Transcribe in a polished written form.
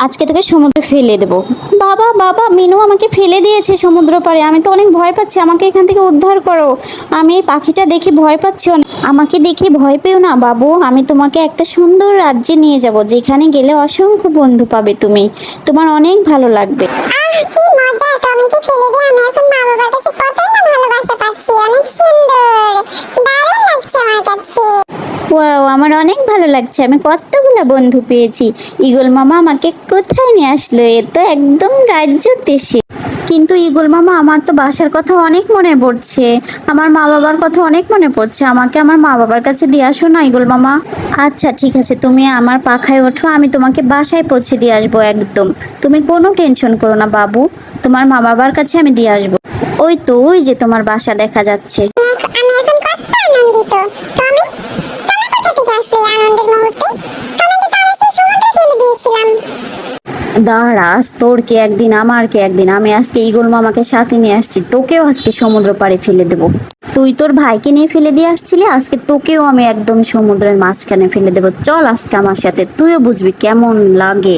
আজকে তোকে সমুদ্রে ফেলে দেবো। বাবা বাবা, মিনু আমাকে ফেলে দিয়েছে সমুদ্র পাড়ে, আমি তো অনেক ভয় পাচ্ছি, আমাকে এখান থেকে উদ্ধার করো। আমি এই পাখিটা দেখে ভয় পাচ্ছি অনেক। আমাকে দেখে ভয় পেও না বাবু, আমি তোমাকে একটা সুন্দর রাজ্যে নিয়ে যাব, যেখানে গেলে অসংখ্য বন্ধু পাবে তুমি, তোমার অনেক ভালো লাগবে। কি মজা, টমিকে ফেলে দিয়ে আমি এখন মা বাবার কাছে কতই না ভালোবাসা পাচ্ছি, অনেক সুন্দর, দারুণ লাগছে আমার কাছে। ওয়াও, আমার অনেক ভালো লাগছে, আমি কতগুলো বন্ধু পেয়েছি। ঈগল মামা আমাকে কোথায় নিয়ে আসলো, এ তো একদম রাজ্যের দেশে। কিন্তু ঈগল মামা, আমার তো বাসার কথা অনেক মনে পড়ছে, আমার মা বাবার কথা অনেক মনে পড়ছে, আমাকে আমার মা বাবার কাছে দিয়ে আসো না ঈগল মামা। আচ্ছা ঠিক আছে, তুমি আমার পাখায় ওঠো, আমি তোমাকে বাসায় পৌঁছে দিয়ে আসবো একদম। তুমি কোনো টেনশন করো না বাবু, তোমার মা বাবার কাছে আমি দিয়ে আসবো। ওই তো, ওই যে তোমার বাসা দেখা যাচ্ছে। আমি এখন কত আনন্দিত। টমি, তুমি কোথা থেকে আসলে এই আনন্দের মুহূর্তে? তোমাকে তো আমি সেই সমুদ্রে ফেলে দিয়েছিলাম। দাঁড়া, তোর কে একদিন আমার কে একদিন, আমি আজকে ঈগল মামাকে সাথে নিয়ে আসছি, তোকেও আজকে সমুদ্র পাড়ে ফেলে দেবো। তুই তোর ভাইকে নিয়ে ফেলে দিয়ে আসছিলি, আজকে তোকেও আমি একদম সমুদ্রের মাঝখানে ফেলে দেবো। চল আজকে আমার সাথে, তুইও বুঝবি কেমন লাগে।